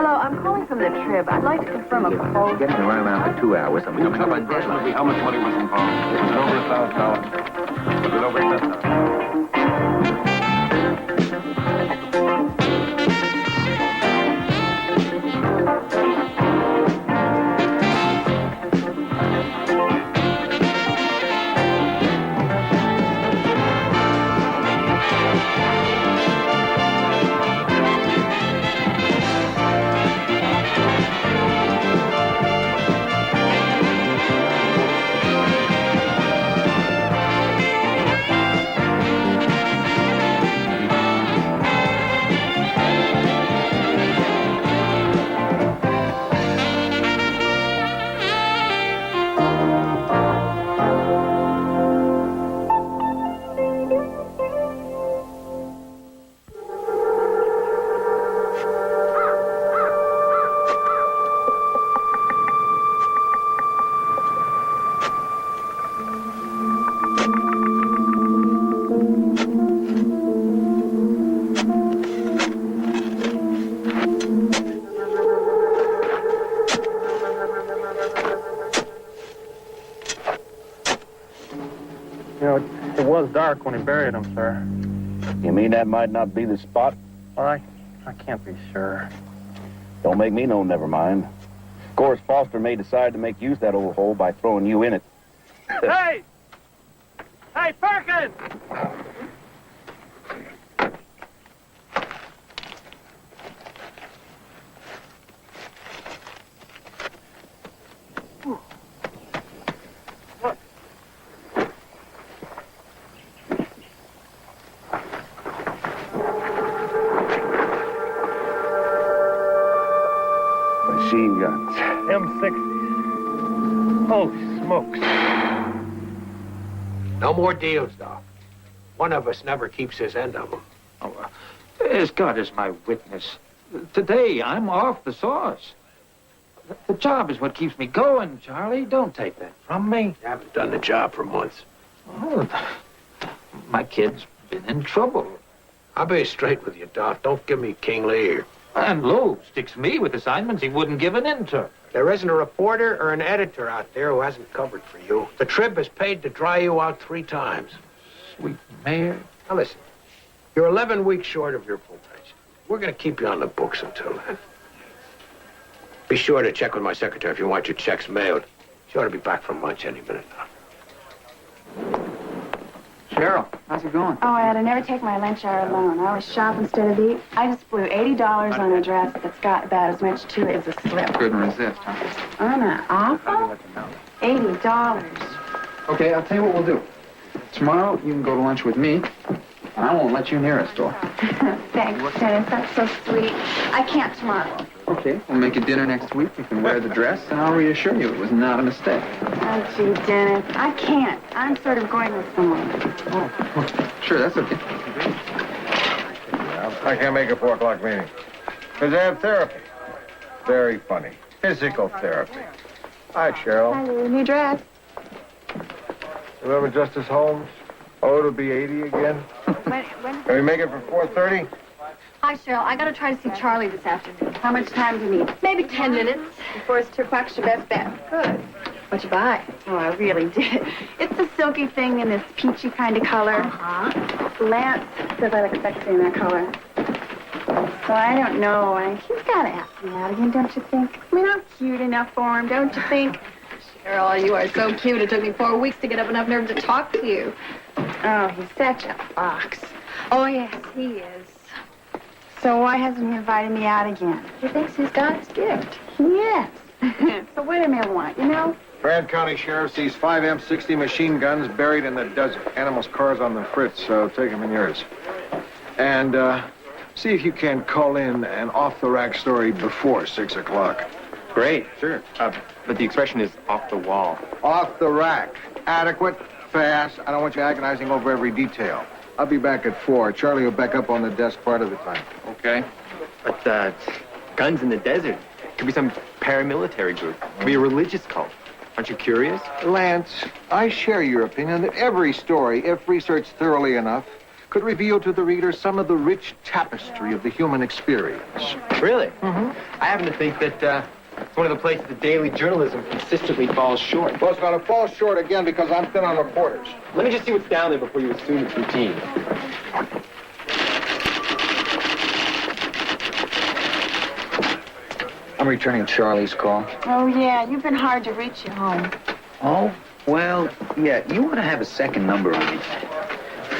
Hello, I'm calling from the Trib. I'd like to confirm a call. Getting around after 2 hours. And You cover approximately how much money was involved? Was it over $1,000? Was it over $10,000? It was dark when he buried him, sir. You mean that might not be the spot? Well, I can't be sure. Don't make me know, never mind. Of course, Foster may decide to make use of that old hole by throwing you in it. Hey! Hey, Perkins! Machine guns. M60. Oh, smokes. No more deals, Doc. One of us never keeps his end of them. Oh, as God is my witness, today I'm off the sauce. The job is what keeps me going, Charlie. Don't take that from me. I haven't done the job for months. Oh, my kid's been in trouble. I'll be straight with you, Doc. Don't give me King Lear. And Lou sticks me with assignments he wouldn't give an intern. There isn't a reporter or an editor out there who hasn't covered for you. The Trib has paid to dry you out 3 times. Sweet Mayor. Now listen, you're 11 weeks short of your full pension. We're going to keep you on the books until then. Be sure to check with my secretary if you want your checks mailed. She ought to be back from lunch any minute now. Cheryl, how's it going? Oh, Ed, I never take my lunch hour alone. I always shop instead of eat. I just blew $80 on a dress that's got about as much to it as a slip. Couldn't resist, huh? Aren't I awful? $80. Okay, I'll tell you what we'll do. Tomorrow, you can go to lunch with me, and I won't let you near a store. Thanks, Dennis. That's so sweet. I can't tomorrow. Okay, we'll make a dinner next week. You can wear the dress, and I'll reassure you it was not a mistake. Oh, gee, Dennis. I can't. I'm sort of going with someone. Oh, sure, that's okay. I can't make a 4 o'clock meeting. Because I have therapy. Very funny. Physical therapy. Hi, Cheryl. Hi, new dress. Remember Justice Holmes? Oh, it'll be 80 again. When? Can we make it for 4:30? Hi, Cheryl. I gotta try to see Charlie this afternoon. How much time do you need? Maybe 10 minutes. Before it's 2 o'clock, your best bet. Good. What'd you buy? Oh, I really did. It's a silky thing in this peachy kind of color. Uh-huh. Lance says I look sexy in that color. So I don't know. He's gotta ask me out again, don't you think? I mean, I'm cute enough for him, don't you think? Cheryl, you are so cute. It took me 4 weeks to get up enough nerve to talk to you. Oh, he's such a fox. Oh, yes, he is. So why hasn't he invited me out again? He thinks he's got his gift. Yes. So what do I want, you know? Grand County Sheriff sees 5 M60 machine guns buried in the desert. Animals' cars on the fritz, so take them in yours. And, see if you can call in an off-the-rack story before 6 o'clock. Great, sure. But the expression is off the wall. Off the rack. Adequate, fast. I don't want you agonizing over every detail. I'll be back at 4. Charlie will back up on the desk part of the time. Okay. But, guns in the desert. Could be some paramilitary group. Could be a religious cult. Aren't you curious? Lance, I share your opinion that every story, if researched thoroughly enough, could reveal to the reader some of the rich tapestry of the human experience. Really? Mm-hmm. I happen to think that it's one of the places that daily journalism consistently falls short. Well, it's going to fall short again because I'm thin on reporters. Let me just see what's down there before you assume it's routine. I'm returning Charlie's call. Oh, yeah, you've been hard to reach at home. Oh, well, yeah, you want to have a second number on me.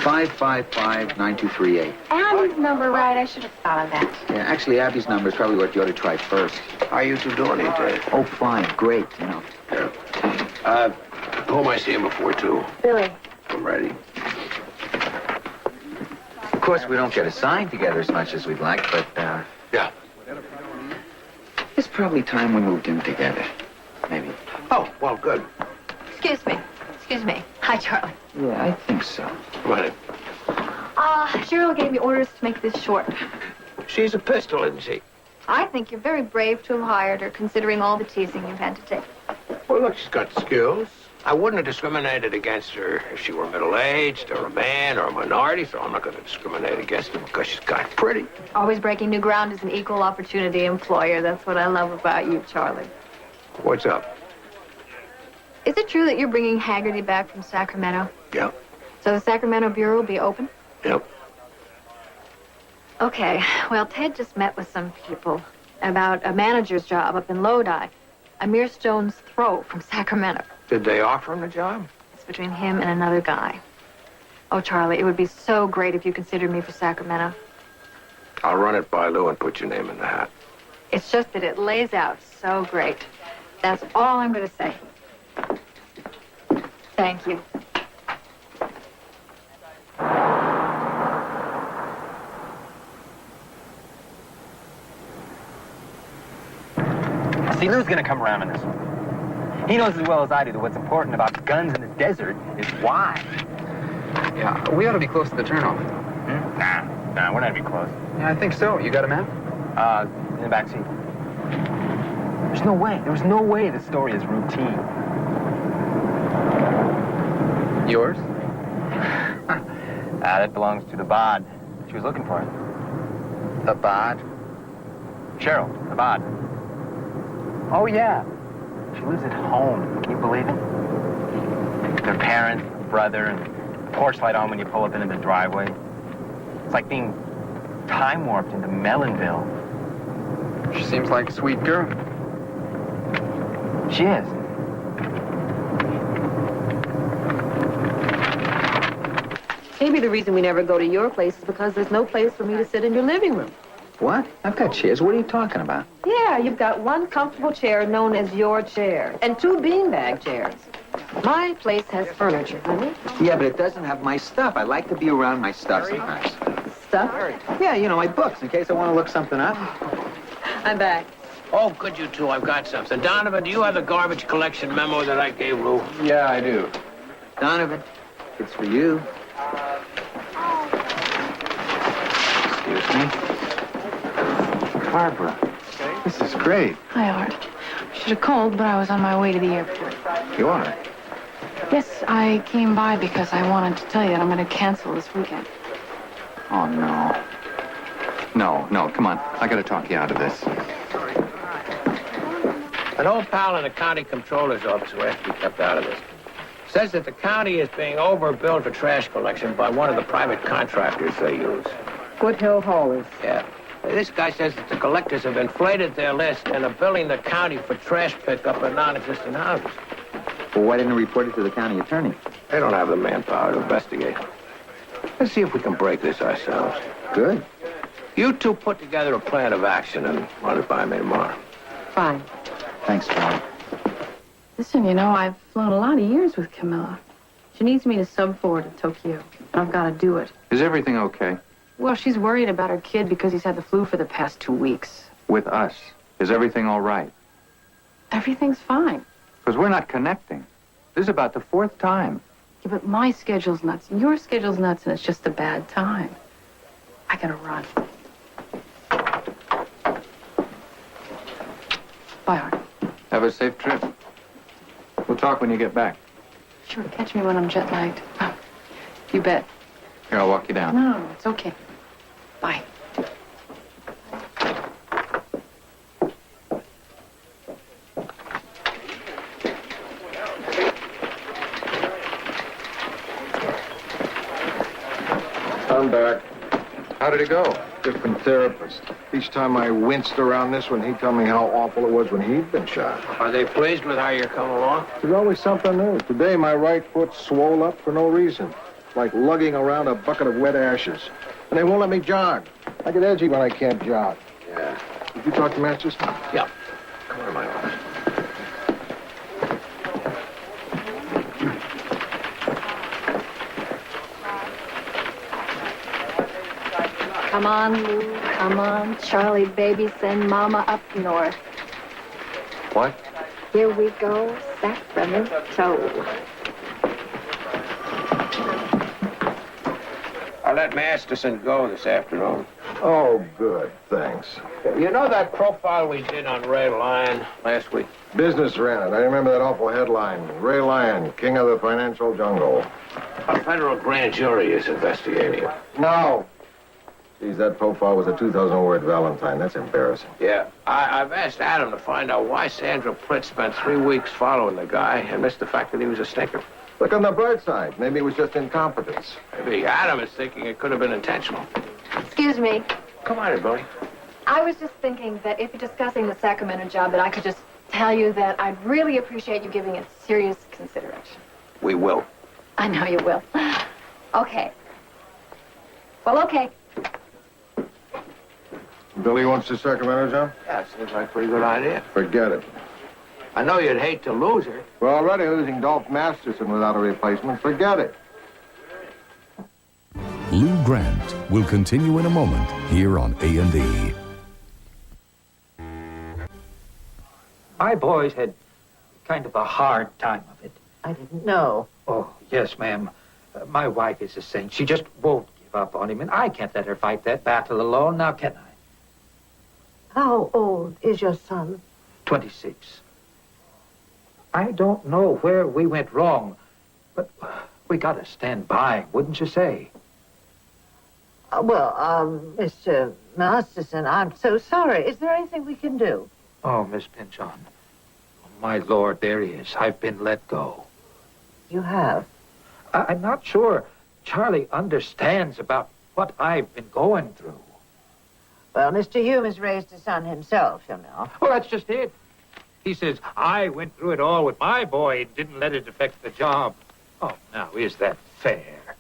555-9238. Abby's number, right? I should have thought of that. Yeah, actually, Abby's number is probably what you ought to try first. How you two doing these days? Oh, fine, great, you know. Who am I seeing before, too? Billy. I'm ready. Of course, we don't get assigned together as much as we'd like, but, Yeah. it's probably time we moved in together. Maybe. Oh, well, good. Excuse me. Excuse me. Hi, Charlie. Yeah, I think so. Come on in. Cheryl gave me orders to make this short. She's a pistol, isn't she? I think you're very brave to have hired her, considering all the teasing you've had to take. Well, look, she's got skills. I wouldn't have discriminated against her if she were middle-aged or a man or a minority, so I'm not going to discriminate against her because she's got pretty. Always breaking new ground as an equal opportunity employer. That's what I love about you, Charlie. What's up? Is it true that you're bringing Haggerty back from Sacramento? Yep. So the Sacramento Bureau will be open? Yep. Okay. Well, Ted just met with some people about a manager's job up in Lodi, a mere stone's throw from Sacramento. Did they offer him the job? It's between him and another guy. Oh, Charlie, it would be so great if you considered me for Sacramento. I'll run it by Lou and put your name in the hat. It's just that it lays out so great. That's all I'm going to say. Thank you. See, Lou's gonna come around on this one. He knows as well as I do that what's important about guns in the desert is why. Yeah, we ought to be close to the turnoff. Nah, we're not gonna be close. Yeah, I think so. You got a map? In the back seat. There's no way the story is routine. Yours? That belongs to the bod. She was looking for it. The bod? Cheryl, the bod. Oh, yeah. She lives at home. Can you believe it? Their parents, brother, and porch light on when you pull up into the driveway. It's like being time warped into Mellonville. She seems like a sweet girl. She is. Maybe the reason we never go to your place is because there's no place for me to sit in your living room. What? I've got chairs. What are you talking about? Yeah, you've got one comfortable chair known as your chair, and two beanbag chairs. My place has furniture, honey. Yeah, but it doesn't have my stuff. I like to be around my stuff sometimes. Stuff? Yeah, you know, my books, in case I want to look something up. I'm back. Oh, good, you two. I've got something. Donovan, do you have the garbage collection memo that I gave Lou? Yeah, I do. Donovan, it's for you. Excuse me. Barbara, this is great. Hi, Art. Should have called, but I was on my way to the airport. You are? Yes, I came by because I wanted to tell you that I'm going to cancel this weekend. Oh, no. No, come on. I got to talk you out of this. An old pal in the county comptroller's office who has to be kept out of this says that the county is being overbilled for trash collection by one of the private contractors they use. Foothill Haulers. Yeah. This guy says that the collectors have inflated their list and are billing the county for trash pickup at non-existent houses. Well, why didn't you report it to the county attorney? They don't have the manpower to investigate. Let's see if we can break this ourselves. Good. You two put together a plan of action and run it by me tomorrow. Fine. Thanks, Charlie. Listen, you know, I've flown a lot of years with Camilla. She needs me to sub for her to Tokyo, and I've got to do it. Is everything okay? Well, she's worried about her kid because he's had the flu for the past 2 weeks. With us? Is everything all right? Everything's fine. Because we're not connecting. This is about the 4th time. Yeah, but my schedule's nuts, and your schedule's nuts, and it's just a bad time. I gotta run. Bye, Art. Have a safe trip. We'll talk when you get back. Sure, catch me when I'm jet-lagged. Oh, you bet. Here, I'll walk you down. No, it's okay. Bye. I'm back. How did it go? Different therapist. Each time I winced around this one, he'd tell me how awful it was when he'd been shot. Are they pleased with how you're coming along? There's always something new. Today, my right foot swole up for no reason. Like lugging around a bucket of wet ashes. And they won't let me jog. I get edgy when I can't jog. Yeah. Did you talk to Masterson? Yeah. Come to my office. Come on, Lou. Come on. Charlie, baby, send Mama up north. What? Here we go, Sacramento. I let Masterson go this afternoon. Oh, good. Thanks. You know that profile we did on Ray Lyon last week? Business ran it. I remember that awful headline. Ray Lyon, king of the financial jungle. A federal grand jury is investigating it. No. Geez, that profile was a 2,000-word Valentine. That's embarrassing. Yeah. I've asked Adam to find out why Sandra Plitt spent 3 weeks following the guy and missed the fact that he was a stinker. Look on the bright side. Maybe it was just incompetence. Maybe Adam is thinking it could have been intentional. Excuse me. Come on, Billy. I was just thinking that if you're discussing the Sacramento job, that I could just tell you that I'd really appreciate you giving it serious consideration. We will. I know you will. Okay. Well, okay. Billy wants the Sacramento job? Yeah, seems like a pretty good idea. Forget it. I know you'd hate to lose her. We're already losing Dolph Masterson without a replacement. Forget it. Lou Grant will continue in a moment here on A&E. My boys had kind of a hard time of it. I didn't know. Oh, yes, ma'am. My wife is a saint. She just won't give up on him, and I can't let her fight that battle alone, now can I? How old is your son? 26. I don't know where we went wrong, but we gotta stand by, wouldn't you say? Mr. Masterson, I'm so sorry. Is there anything we can do? Oh, Miss Pinchon. Oh, my Lord, there he is. I've been let go. You have? I'm not sure Charlie understands about what I've been going through. Well, Mr. Hume has raised a son himself, you know. Well, that's just it. He says, I went through it all with my boy and didn't let it affect the job. Oh, now, is that fair?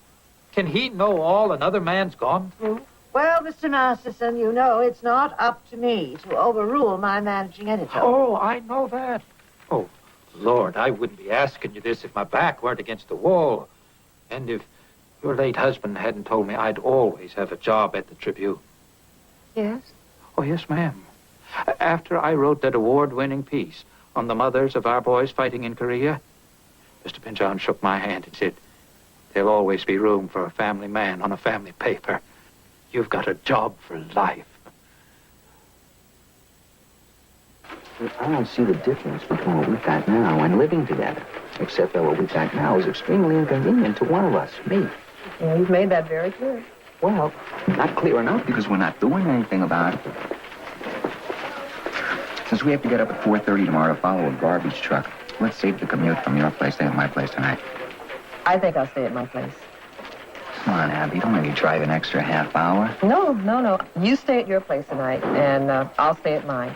Can he know all another man's gone through? Well, Mr. Masterson, you know it's not up to me to overrule my managing editor. Oh, I know that. Oh, Lord, I wouldn't be asking you this if my back weren't against the wall. And if your late husband hadn't told me I'd always have a job at the Tribune. Yes? Oh, yes, ma'am. After I wrote that award-winning piece on the mothers of our boys fighting in Korea, Mr. Pinchon shook my hand and said, there'll always be room for a family man on a family paper. You've got a job for life. I don't see the difference between what we've got now and living together. Except that what we've got now is extremely inconvenient to one of us, me. Yeah, you've made that very clear. Well, not clear enough because we're not doing anything about it. Since we have to get up at 4:30 tomorrow to follow a garbage truck, let's save the commute from your place to my place tonight. I think I'll stay at my place. Come on, Abby, don't let me drive an extra half hour. No. You stay at your place tonight, and I'll stay at mine.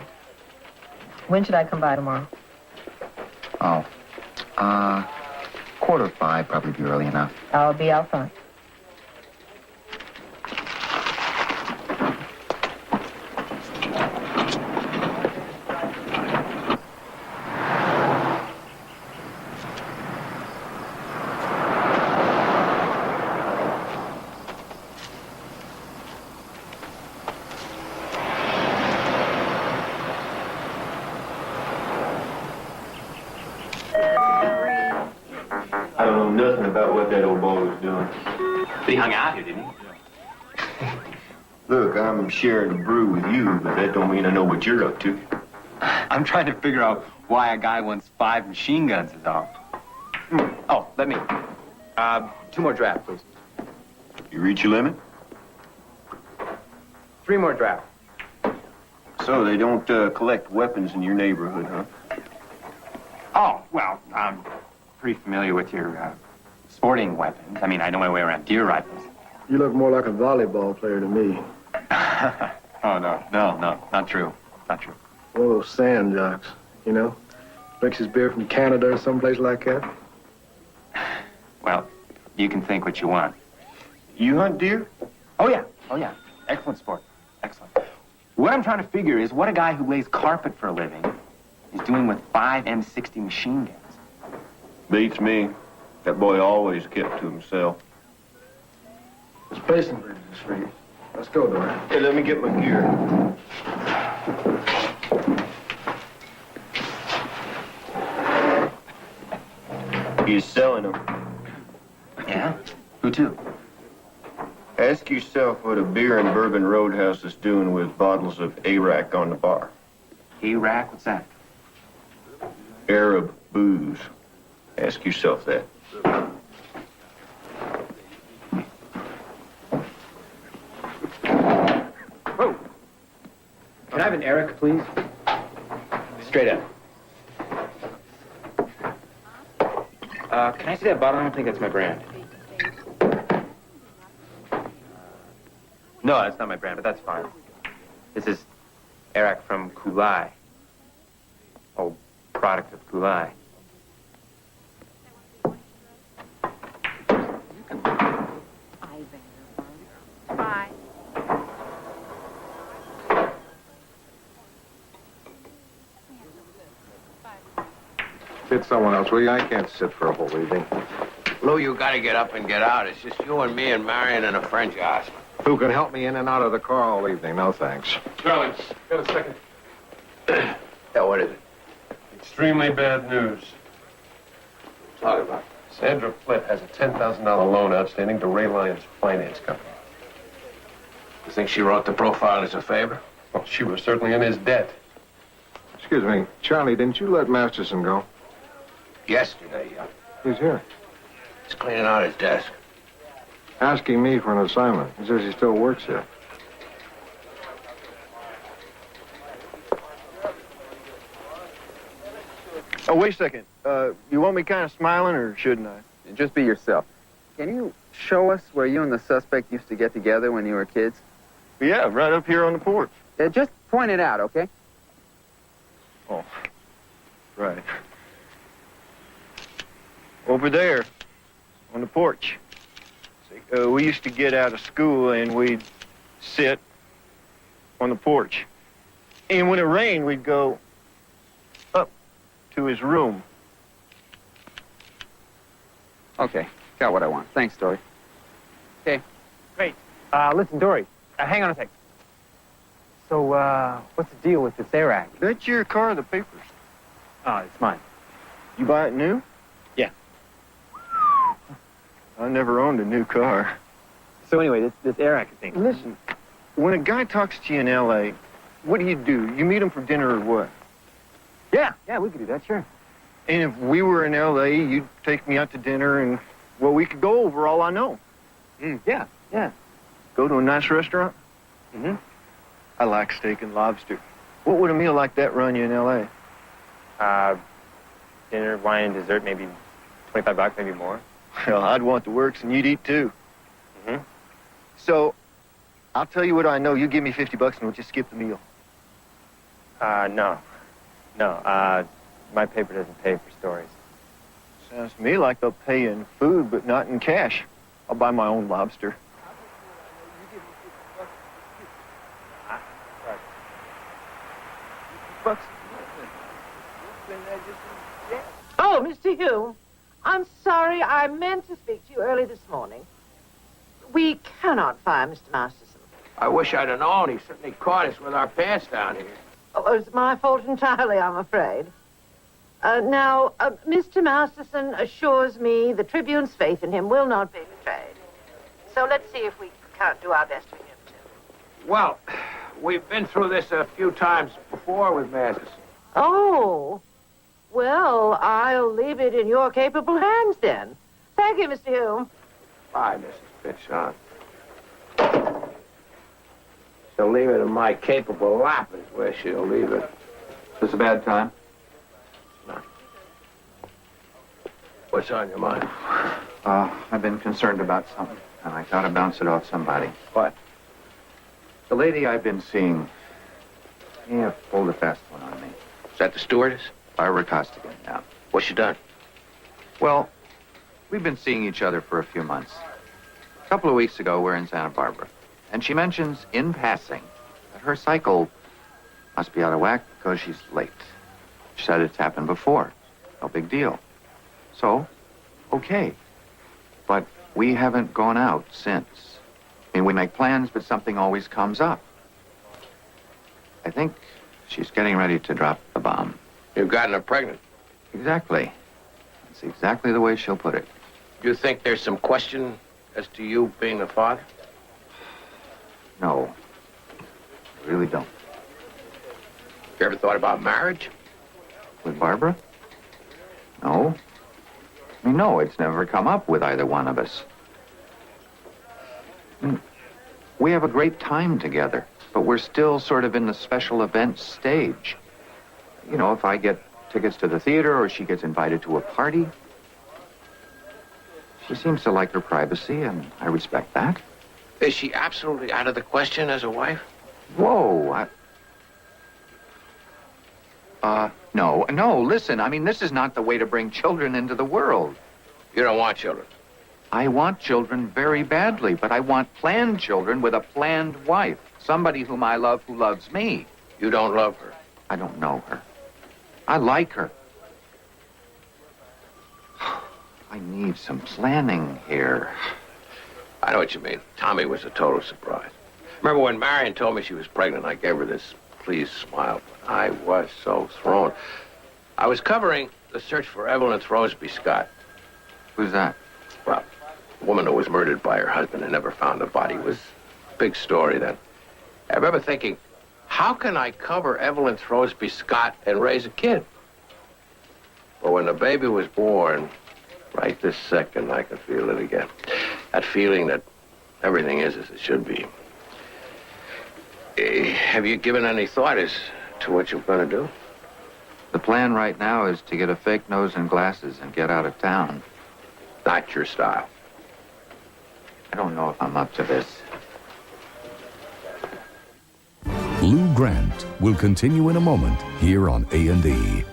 When should I come by tomorrow? Oh, 4:45, probably be early enough. I'll be out front. I don't know nothing about what that old boy was doing. He hung out here, didn't he? Look, I'm sharing a brew with you, but that don't mean I know what you're up to. I'm trying to figure out why a guy wants 5 machine guns is all. Oh, let me. 2 more drafts, please. You reach your limit? 3 more drafts. So they don't collect weapons in your neighborhood, huh? Oh, well, I'm pretty familiar with your sporting weapons. I mean, I know my way around deer rifles. You look more like a volleyball player to me. Oh, no, not true. Not true. One of those sand jocks, you know? Brings his beer from Canada or someplace like that. Well, you can think what you want. You hunt deer? Oh, yeah. Excellent sport. Excellent. What I'm trying to figure is what a guy who lays carpet for a living is doing with 5 M60 machine guns. Beats me. That boy always kept to himself. There's pacing bridges for you. Let's go, Dory. Hey, let me get my gear. He's selling them. Yeah? Who to? Ask yourself what a beer and bourbon roadhouse is doing with bottles of Arac on the bar. Arac? What's that? Arab booze. Ask yourself that. Whoa. Can I have an Arac, please? Straight up. Can I see that bottle? I don't think that's my brand. No, that's not my brand, but that's fine. This is Arac from Kulai. Oh, product of Kulai. Bye. Fit someone else, will you? I can't sit for a whole evening. Lou, you gotta get up and get out. It's just you and me and Marion and a French husband. Who can help me in and out of the car all evening? No, thanks. Charlie, got a second. Yeah, what is it? Extremely bad news. Talk about it. Sandra Flint has a $10,000 loan outstanding to Ray Lyons Finance Company. You think she wrote the profile as a favor? Well, she was certainly in his debt. Excuse me, Charlie, didn't you let Masterson go? Yesterday, yeah. He's here. He's cleaning out his desk. Asking me for an assignment. He says he still works here. Oh, wait a second. You want me kind of smiling, or shouldn't I? Just be yourself. Can you show us where you and the suspect used to get together when you were kids? Yeah, right up here on the porch. Just point it out, okay? Oh, right. Over there, on the porch. See, we used to get out of school and we'd sit on the porch. And when it rained, we'd go up to his room. Okay, got what I want. Thanks, Dory. Okay. Great. Listen, Dory, hang on a sec. So, what's the deal with this Arac? That's your car or the papers? Oh, it's mine. You buy it new? Yeah. I never owned a new car. So anyway, this Arac thing. Listen, when a guy talks to you in L.A., what do? You meet him for dinner or what? Yeah, we could do that, sure. And if we were in L.A., you'd take me out to dinner and, well, we could go over all I know. Yeah. Go to a nice restaurant? Mm-hmm. I like steak and lobster. What would a meal like that run you in L.A.? Dinner, wine, and dessert, maybe $25, maybe more. Well, I'd want the works, and you'd eat too. Mm-hmm. So, I'll tell you what I know. You give me $50 and we'll just skip the meal. No. My paper doesn't pay for stories. Sounds to me like they'll pay in food, but not in cash. I'll buy my own lobster. Oh, Mr. Hume, I'm sorry. I meant to speak to you early this morning. We cannot fire Mr. Masterson. I wish I'd have known. He certainly caught us with our pants down here. Oh, it's my fault entirely, I'm afraid. Now, Mr. Masterson assures me the Tribune's faith in him will not be betrayed. So let's see if we can't do our best for him, too. Well, we've been through this a few times before with Masterson. Oh, well, I'll leave it in your capable hands, then. Thank you, Mr. Hume. Bye, Mrs. Pinchon. to leave it in my capable lap is where she'll leave it. Is this a bad time? What's on your mind? I've been concerned about something, and I gotta bounce it off somebody. What? The lady I've been seeing, pulled a fast one on me. Is that the stewardess? Barbara Costigan, yeah. What's she done? Well, we've been seeing each other for a few months. A couple of weeks ago, we're in Santa Barbara, and she mentions, in passing, that her cycle must be out of whack because she's late. She said it's happened before. No big deal. So, okay. But we haven't gone out since. I mean, we make plans, but something always comes up. I think she's getting ready to drop the bomb. You've gotten her pregnant. Exactly. That's exactly the way she'll put it. You think there's some question as to you being the father? No. I really don't. You ever thought about marriage? With Barbara? No. I mean, no, it's never come up with either one of us. I mean, we have a great time together, but we're still sort of in the special events stage. You know, if I get tickets to the theater or she gets invited to a party. She seems to like her privacy, and I respect that. Is she absolutely out of the question as a wife? Whoa, no, listen, I mean, this is not the way to bring children into the world. You don't want children? I want children very badly, but I want planned children with a planned wife. Somebody whom I love who loves me. You don't love her? I don't know her. I like her. I need some planning here. I know what you mean. Tommy was a total surprise. Remember when Marion told me she was pregnant, I gave her this pleased smile. But I was so thrown. I was covering the search for Evelyn Throsby Scott. Who's that? Well, a woman who was murdered by her husband and never found a body. It was a big story then. I remember thinking, how can I cover Evelyn Throsby Scott and raise a kid? Well, when the baby was born, right this second, I can feel it again. That feeling that everything is as it should be. Have you given any thought as to what you're going to do? The plan right now is to get a fake nose and glasses and get out of town. Not your style. I don't know if I'm up to this. Lou Grant will continue in a moment here on A&E.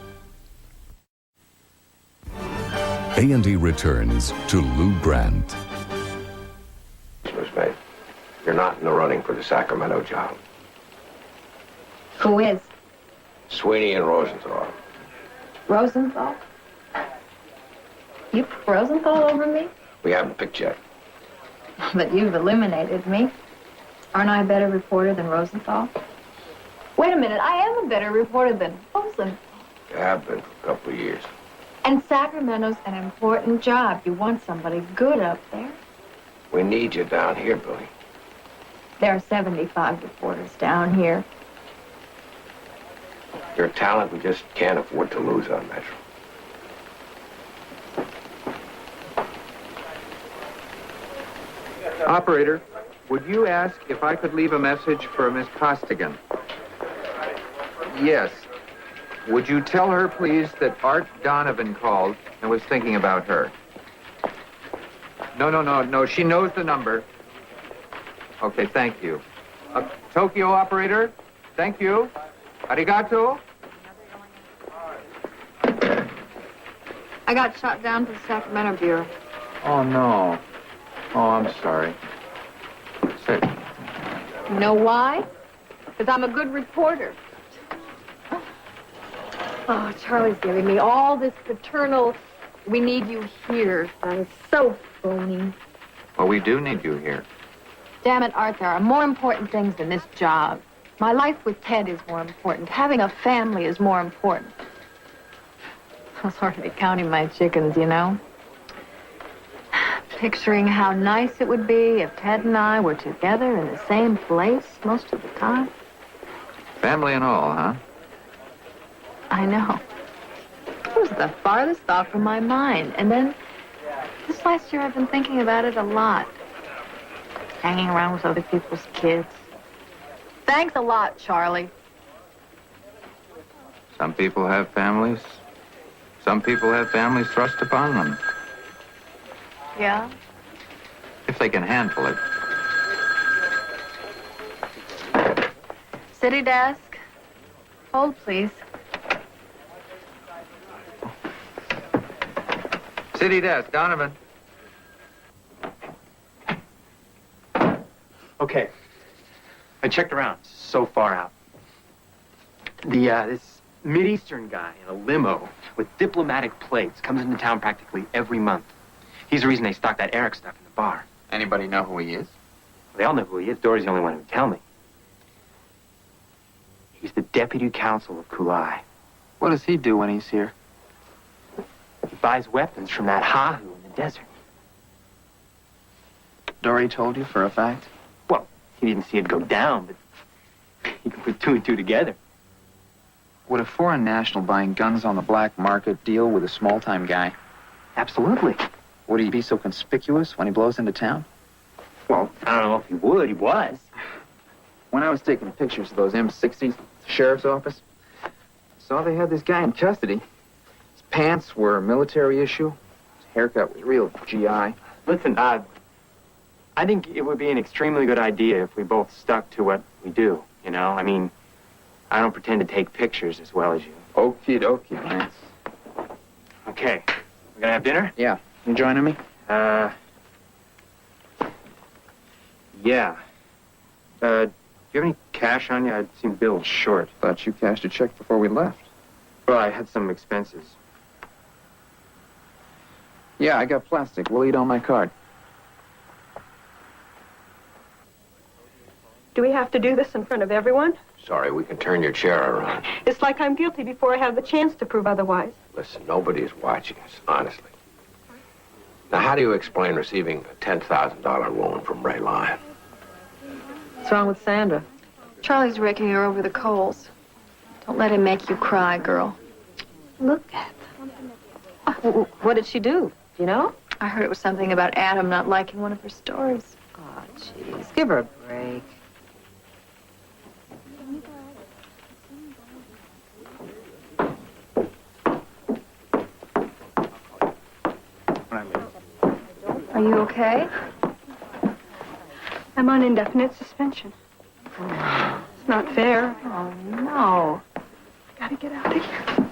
A&E returns to Lou Grant. Miss May, you're not in the running for the Sacramento job. Who is? Sweeney and Rosenthal. Rosenthal? You put Rosenthal over me? We haven't picked yet. But you've eliminated me. Aren't I a better reporter than Rosenthal? Wait a minute, I am a better reporter than Rosenthal. You have been for a couple of years. And Sacramento's an important job. You want somebody good up there. We need you down here, Billy. There are 75 reporters down here. You're a talent we just can't afford to lose on Metro. Operator, would you ask if I could leave a message for Miss Costigan? Yes. Would you tell her, please, that Art Donovan called and was thinking about her? No. She knows the number. Okay, thank you. Tokyo operator, thank you. Arigato. I got shot down to the Sacramento Bureau. Oh, no. Oh, I'm sorry. Sit. You know why? Because I'm a good reporter. Oh, Charlie's giving me all this paternal, we need you here. That is so phony. Well, we do need you here. Damn it, Art, there are more important things than this job. My life with Ted is more important. Having a family is more important. I was hardly counting my chickens, you know. Picturing how nice it would be if Ted and I were together in the same place most of the time. Family and all, huh? I know. It was the farthest thought from my mind. And then, this last year I've been thinking about it a lot. Hanging around with other people's kids. Thanks a lot, Charlie. Some people have families. Some people have families thrust upon them, Yeah? if they can handle it. City desk. Hold, please. City desk, Donovan. Okay. I checked around. So far out. This Mideastern guy in a limo with diplomatic plates comes into town practically every month. He's the reason they stock that Eric stuff in the bar. Anybody know who he is? They all know who he is. Dory's the only one who would tell me. He's the deputy counsel of Kulai. What does he do when he's here? He buys weapons from that Hahu in the desert. Dory told you for a fact? Well, he didn't see it go down, but he can put two and two together. Would a foreign national buying guns on the black market deal with a small-time guy? Absolutely. Would he be so conspicuous when he blows into town? Well, I don't know if he would. He was. When I was taking pictures of those M60s at the sheriff's office, I saw they had this guy in custody. His pants were military issue. His haircut was real GI. Listen, I think it would be an extremely good idea if we both stuck to what we do, you know? I mean, I don't pretend to take pictures as well as you. Okie dokie, Lance. Okay. We're gonna have dinner? Yeah. You joining me? Yeah. Do you have any cash on you? I'd seen bills short. Thought you cashed a check before we left. Well, I had some expenses. Yeah, I got plastic. We'll eat on my card. Do we have to do this in front of everyone? Sorry, we can turn your chair around. It's like I'm guilty before I have the chance to prove otherwise. Listen, nobody's watching us, honestly. Now, how do you explain receiving a $10,000 loan from Ray Lyon? What's wrong with Sandra? Charlie's raking her over the coals. Don't let him make you cry, girl. Look at them. What did she do? Do you know? I heard it was something about Adam not liking one of her stories. Oh, jeez. Give her a break. Are you okay? I'm on indefinite suspension. It's not fair. Oh, no. Gotta get out of here.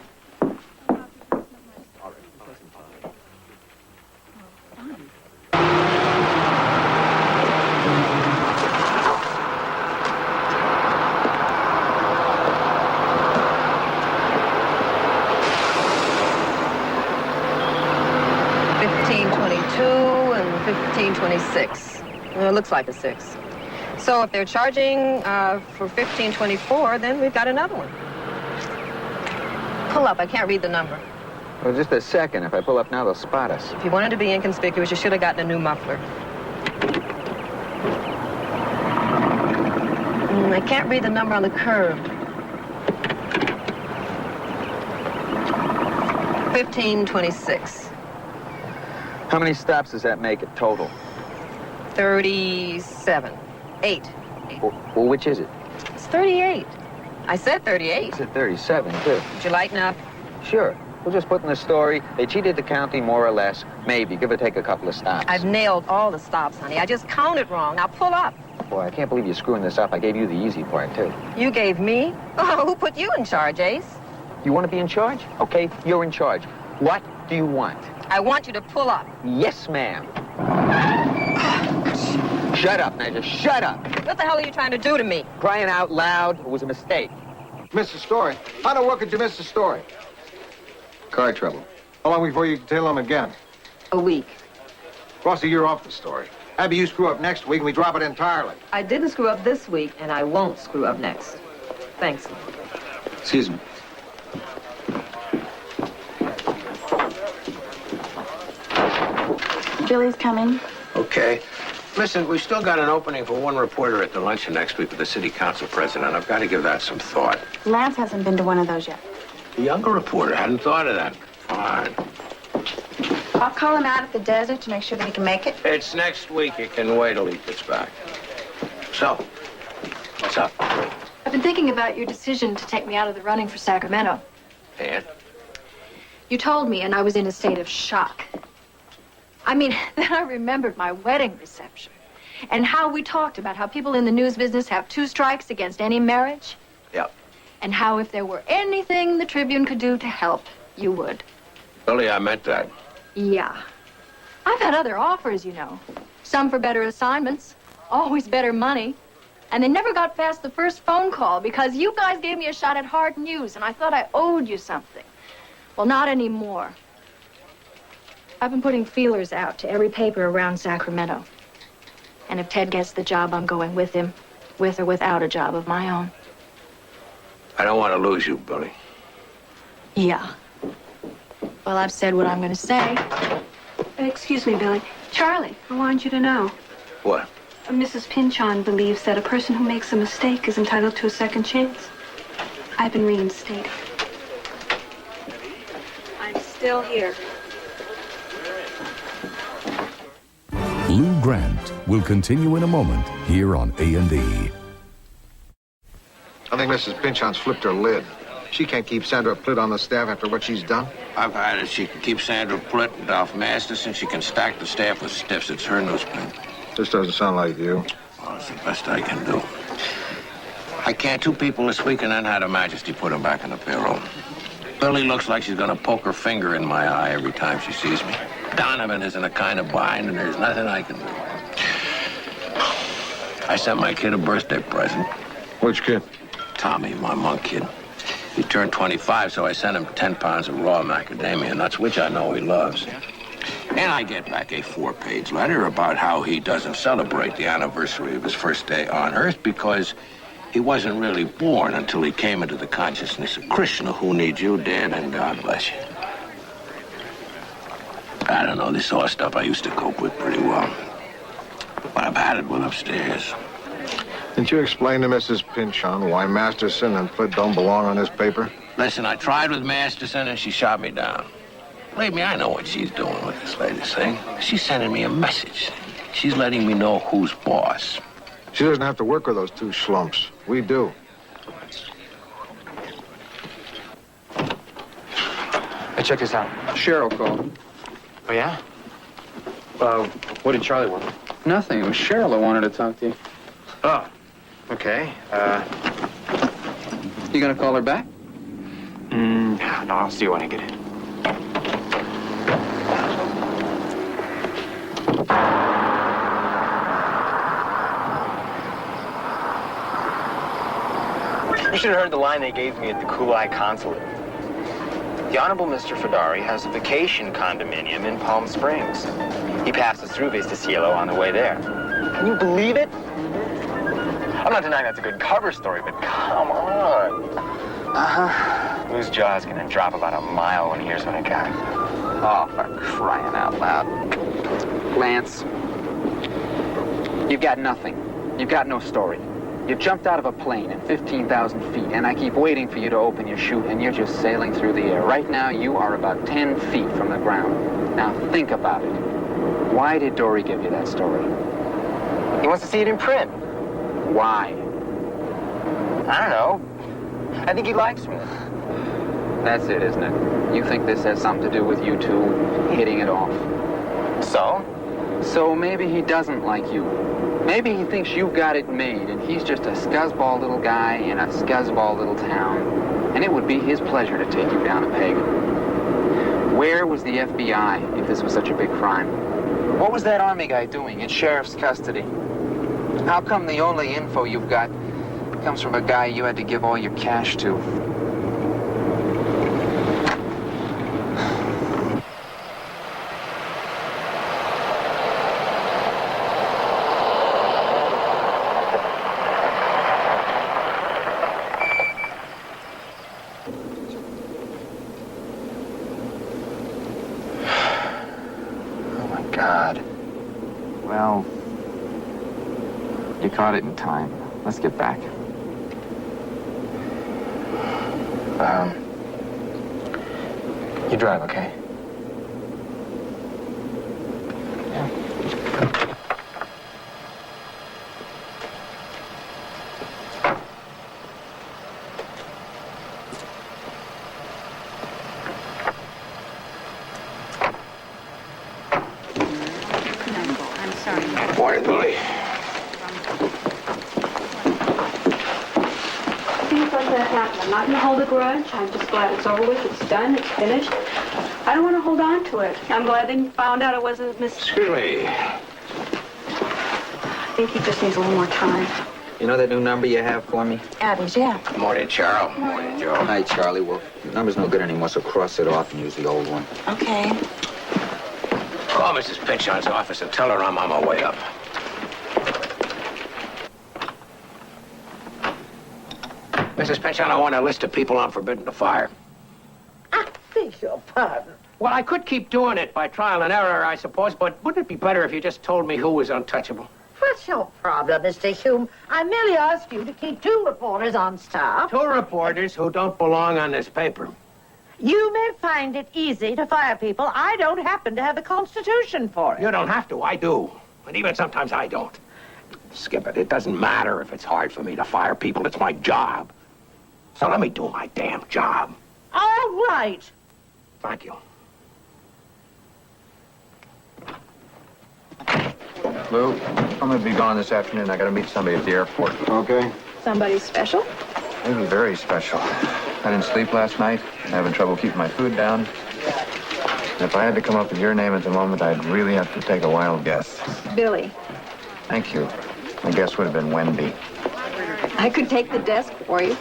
$15.26. Well, it looks like a 6. So if they're charging for $15.24, then we've got another one. Pull up. I can't read the number. Well, just a second. If I pull up now, they'll spot us. If you wanted to be inconspicuous, you should have gotten a new muffler. I can't read the number on the curb. 15.26. How many stops does that make it total? 37. 8. Well, which is it? It's 38. I said 38. It's at 37, too. Would you lighten up? Sure. We'll just put in the story. They cheated the county more or less. Maybe. Give or take a couple of stops. I've nailed all the stops, honey. I just counted wrong. Now pull up. Boy, I can't believe you're screwing this up. I gave you the easy part, too. You gave me? Oh, who put you in charge, Ace? You want to be in charge? Okay, you're in charge. What do you want? I want you to pull up. Yes, ma'am. Shut up, now. Just shut up. What the hell are you trying to do to me? Crying out loud. It was a mistake. Mr. Story, how the work did you miss the story? Car trouble. How long before you can tell them again? A week. Rossi, you're off the story. Abby, you screw up next week and we drop it entirely. I didn't screw up this week, and I won't screw up next. Thanks. Excuse me. Billy's coming. Okay. Listen, we've still got an opening for one reporter at the luncheon next week with the city council president. I've got to give that some thought. Lance hasn't been to one of those yet. The younger reporter hadn't thought of that. Fine. I'll call him out at the desert to make sure that he can make it. It's next week. You can wait till he gets back. So, What's up? I've been thinking about your decision to take me out of the running for Sacramento. And? You told me, and I was in a state of shock. I mean, then I remembered my wedding reception and how we talked about how people in the news business have 2 strikes against any marriage. Yep. And how if there were anything the Tribune could do to help, you would. Billy, I meant that. Yeah. I've had other offers, you know. Some for better assignments, always better money. And they never got past the first phone call because you guys gave me a shot at hard news, and I thought I owed you something. Well, not anymore. I've been putting feelers out to every paper around Sacramento. And if Ted gets the job, I'm going with him, with or without a job of my own. I don't want to lose you, Billy. Yeah. Well, I've said what I'm going to say. Excuse me, Billy. Charlie, I wanted you to know. What? Mrs. Pinchon believes that a person who makes a mistake is entitled to a second chance. I've been reinstated. I'm still here. Lou Grant will continue in a moment here on A&E. I think Mrs. Pinchon's flipped her lid. She can't keep Sandra Plitt on the staff after what she's done. I've heard that she can keep Sandra Plitt and Dolph Masterson. She can stack the staff with stiffs. It's her newsprint. This doesn't sound like you. Well, it's the best I can do. I can't 2 people this week and then had Her Majesty put them back in the payroll. Billy looks like she's going to poke her finger in my eye every time she sees me. Donovan is in a kind of bind, and there's nothing I can do. I sent my kid a birthday present. Which kid? Tommy, my monk kid. He turned 25, so I sent him 10 pounds of raw macadamia nuts, which I know he loves. And I get back a 4-page letter about how he doesn't celebrate the anniversary of his first day on Earth because he wasn't really born until he came into the consciousness of Krishna, who needs you, Dad, and God bless you. I don't know, this all stuff I used to cope with pretty well. But I've had it with upstairs. Didn't you explain to Mrs. Pinchon why Masterson and Plitt don't belong on this paper? Listen, I tried with Masterson and she shot me down. Believe me, I know what she's doing with this latest thing. She's sending me a message. She's letting me know who's boss. She doesn't have to work with those 2 schlumps. We do. Hey, check this out. Cheryl called. Oh, yeah? What did Charlie want? Nothing. It was Cheryl that wanted to talk to you. Oh, okay. You gonna call her back? No, I'll see you when I get in. You should have heard the line they gave me at the Kulai consulate. The Honorable Mr. Fedari has a vacation condominium in Palm Springs. He passes through Vista Cielo on the way there. Can you believe it? I'm not denying that's a good cover story, but come on. Uh-huh. Lou's jaw's gonna drop about a mile when he hears what I got. Oh, for crying out loud. Lance, you've got nothing. You've got no story. You jumped out of a plane at 15,000 feet, and I keep waiting for you to open your chute, and you're just sailing through the air. Right now, you are about 10 feet from the ground. Now, think about it. Why did Dory give you that story? He wants to see it in print. Why? I don't know. I think he likes me. That's it, isn't it? You think this has something to do with you two hitting it off. So? So maybe he doesn't like you. Maybe he thinks you've got it made, and he's just a scuzzball little guy in a scuzzball little town. And it would be his pleasure to take you down a peg. Where was the FBI if this was such a big crime? What was that Army guy doing in sheriff's custody? How come the only info you've got comes from a guy you had to give all your cash to? You caught it in time. Let's get back. You drive, okay? Morning, Billy. Things like that happen. I'm not going to hold a grudge. I'm just glad it's over with. It's done. It's finished. I don't want to hold on to it. I'm glad they found out it wasn't Miss... Excuse me. I think he just needs a little more time. You know that new number you have for me? Adams, yeah. Morning, Charles. Morning, Joe. Hi, Charlie. Well, the number's no good anymore, so cross it off and use the old one. Okay. Call Mrs. Pynchon's office and tell her I'm on my way up. Mrs. Pynchon, I want a list of people I'm forbidden to fire. I beg your pardon. Well, I could keep doing it by trial and error, I suppose, but wouldn't it be better if you just told me who was untouchable? What's your problem, Mr. Hume? I merely asked you to keep 2 reporters on staff. 2 reporters who don't belong on this paper. You may find it easy to fire people. I don't happen to have the Constitution for it. You don't have to, I do. And even sometimes I don't. Skip it. It doesn't matter if it's hard for me to fire people. It's my job. So let me do my damn job. All right. Thank you. Lou, I'm gonna be gone this afternoon. I gotta meet somebody at the airport. Okay. Somebody special? Maybe very special. I didn't sleep last night. I'm having trouble keeping my food down. And if I had to come up with your name at the moment, I'd really have to take a wild guess. Billy. Thank you. My guess would have been Wendy. I could take the desk for you.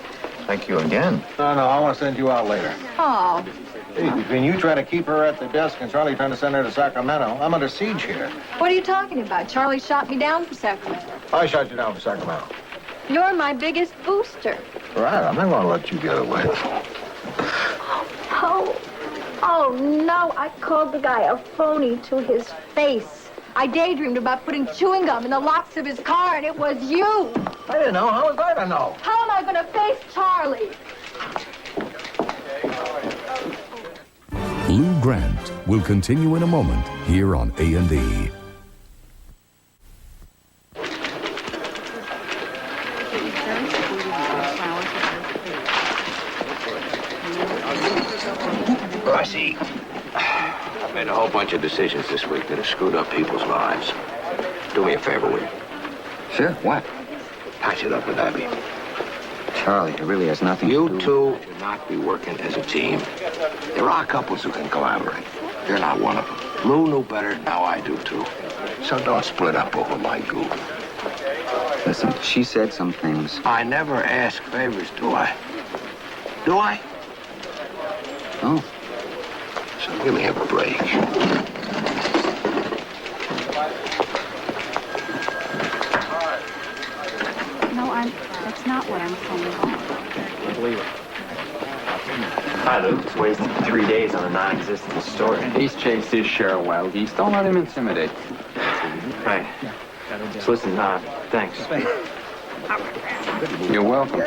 Thank you again. No, I want to send you out later. Oh. Hey, between you trying to keep her at the desk and Charlie trying to send her to Sacramento, I'm under siege here. What are you talking about? Charlie shot me down for Sacramento. I shot you down for Sacramento. You're my biggest booster. Right, I'm not going to let you get away. Oh, no, I called the guy a phony to his face. I daydreamed about putting chewing gum in the locks of his car, and it was you. I didn't know. How was I to know? How am I going to face Charlie? Lou Grant will continue in a moment here on A&E. Rossi, I've made a whole bunch of decisions this week that have screwed up people's lives. Do me a favor, will you? Sure, what? Patch it up with Abby. Charlie, it really has nothing to do... You two should not be working as a team. There are couples who can collaborate. You're not one of them. Lou knew better, now I do too. So don't split up over my goof. Listen, she said some things. I never ask favors, do I? Do I? Oh. So give me a break. No, that's not what I'm saying. I believe it. Hi, Luke. It's wasted 3 days on a non-existent story. He's chased his share of wild geese. Don't let him intimidate. Right. So listen, thanks. You're welcome.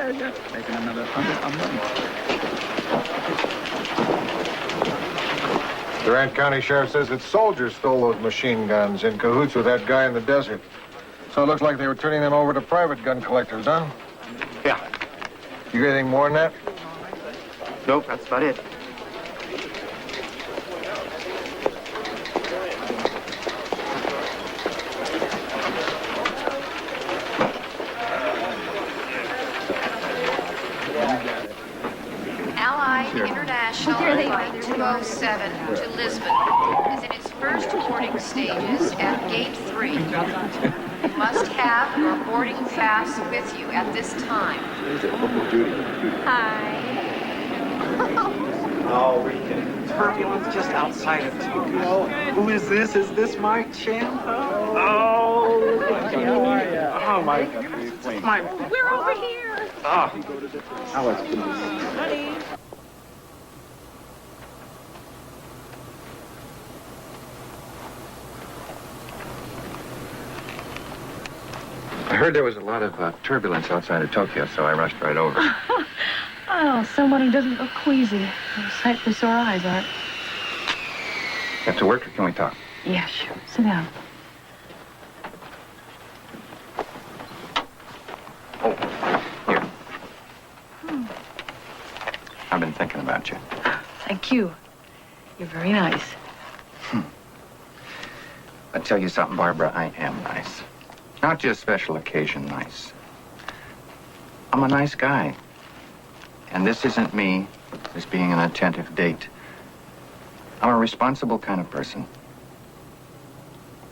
Durant County Sheriff says that soldiers stole those machine guns in cahoots with that guy in the desert. So it looks like they were turning them over to private gun collectors, huh? Yeah. You got anything more than that? Nope, that's about it. Allied International Flight 207 to Lisbon is in its first boarding stages at Gate 3. You must have your boarding pass with you at this time. Hi. Oh, Rita, turbulence just outside of Tokyo. Who is this? Is this my champ? Oh, how are you? Oh, my God. We're over here. Oh. Alex, please. Honey. I heard there was a lot of turbulence outside of Tokyo, so I rushed right over. Oh, someone who doesn't look queasy. Those sight for sore eyes, Art. Have to work, or can we talk? Yeah, sure. Sit down. Oh, here. I've been thinking about you. Thank you. You're very nice. I tell you something, Barbara, I am nice. Not just special occasion nice. I'm a nice guy. And this isn't me just being an attentive date. I'm a responsible kind of person.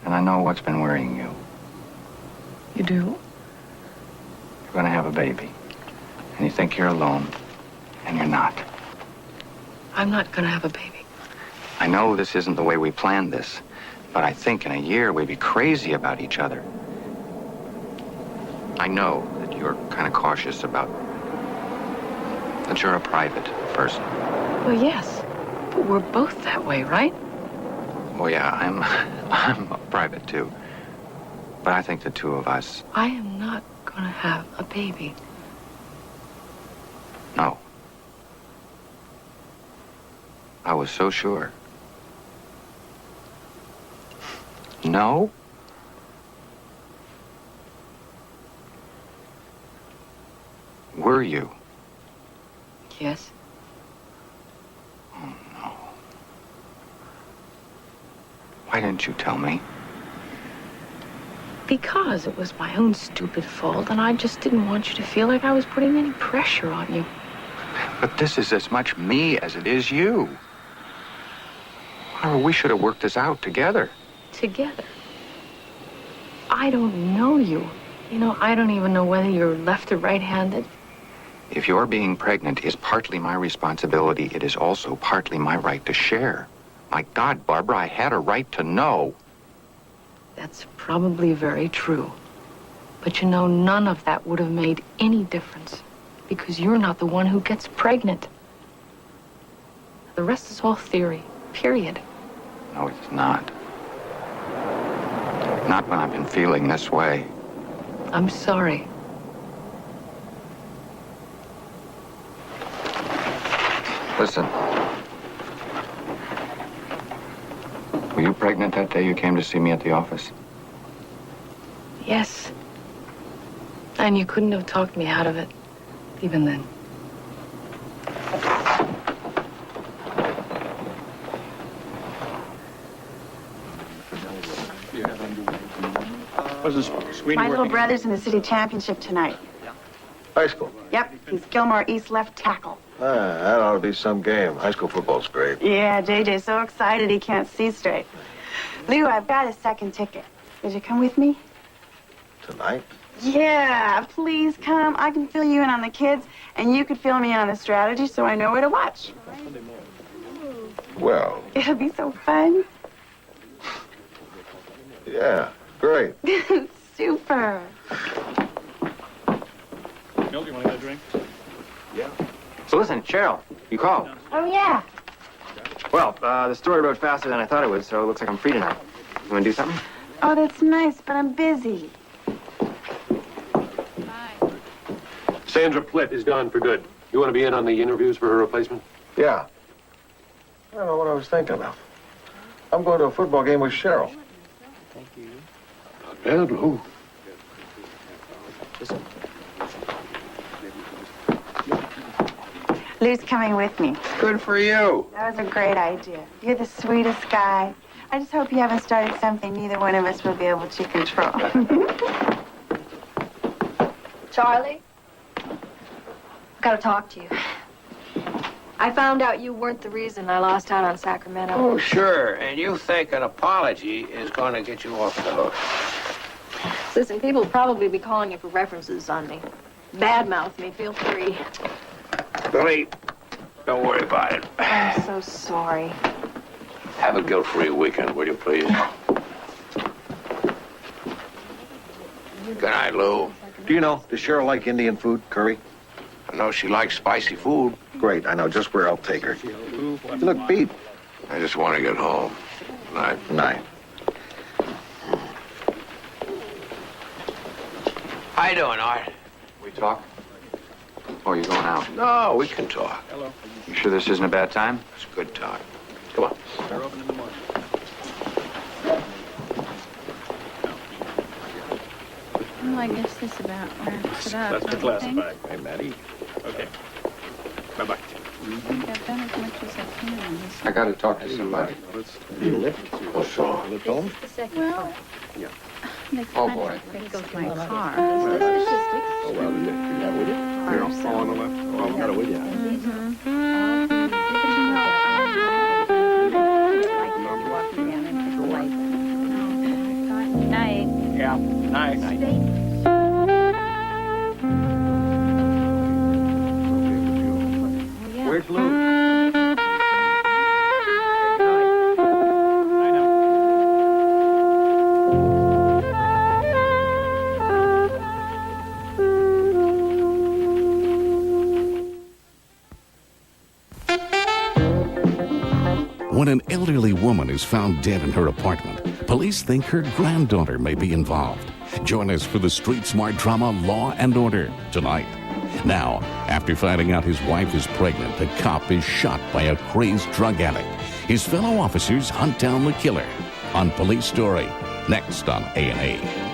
And I know what's been worrying you. You do? You're gonna have a baby. And you think you're alone. And you're not. I'm not gonna have a baby. I know this isn't the way we planned this. But I think in a year we'd be crazy about each other. I know that you're kind of cautious about... that you're a private person. Well, yes. But we're both that way, right? Well, yeah, I'm private, too. But I think the two of us... I am not gonna have a baby. No. I was so sure. No? Were you? Yes. Oh, no. Why didn't you tell me? Because it was my own stupid fault, and I just didn't want you to feel like I was putting any pressure on you. But this is as much me as it is you. Or we should have worked this out together. Together. I don't know you. You know, I don't even know whether you're left or right-handed. If your being pregnant is partly my responsibility, it is also partly my right to share. My God, Barbara, I had a right to know. That's probably very true. But you know, none of that would have made any difference. Because you're not the one who gets pregnant. The rest is all theory. Period. No, it's not. Not when I've been feeling this way. I'm sorry. Listen. Were you pregnant that day you came to see me at the office? Yes. And you couldn't have talked me out of it, even then. My little brother's in the city championship tonight. High school. Yep, he's Gilmore East left tackle. That ought to be some game. High school football's great. Yeah, JJ's so excited he can't see straight. Lou, I've got a second ticket. Would you come with me? Tonight? Yeah, please come. I can fill you in on the kids, and you could fill me in on the strategy so I know where to watch. Well, It'll be so fun. yeah, great. Super. Milt, you want to get a drink? Yeah. So listen, Cheryl, you called. Oh, yeah. Well, the story wrote faster than I thought it would, so it looks like I'm free tonight. You want to do something? Oh, that's nice, but I'm busy. Sandra Plitt is gone for good. You want to be in on the interviews for her replacement? Yeah. I don't know what I was thinking of. I'm going to a football game with Cheryl. Thank you. Not bad, Lou. Lou's coming with me. Good for you. That was a great idea. You're the sweetest guy. I just hope you haven't started something neither one of us will be able to control. Charlie, I've got to talk to you. I found out you weren't the reason I lost out on Sacramento. Oh, sure. And you think an apology is going to get you off the hook. Listen, people will probably be calling you for references on me. Badmouth me, feel free. Billy, don't worry about it. I'm so sorry. Have a guilt-free weekend, will you, please? Good night, Lou. Do you know, does Cheryl like Indian food, curry? I know she likes spicy food. Great, I know just where I'll take her. You look beat. I just want to get home. Night. Night. How you doing, Art? We talk? Or are you going out? No, we can talk. Hello. You sure this isn't a bad time? It's a good time. Come on. They're open in the morning. Well, I guess this about wraps it up. That's the don't you think? classified. Hey, Maddie. Okay. Bye-bye. I gotta talk to somebody. What's wrong? Well, Oh, boy. goes my car. Oh, well, you have with you? Here, I'll fall on the left. Oh, I've got it with you. Night. Yeah, nice. Where's Lou? When an elderly woman is found dead in her apartment, police think her granddaughter may be involved. Join us for the street smart drama Law and Order tonight. Now, after finding out his wife is pregnant, the cop is shot by a crazed drug addict. His fellow officers hunt down the killer. On Police Story, next on A&A.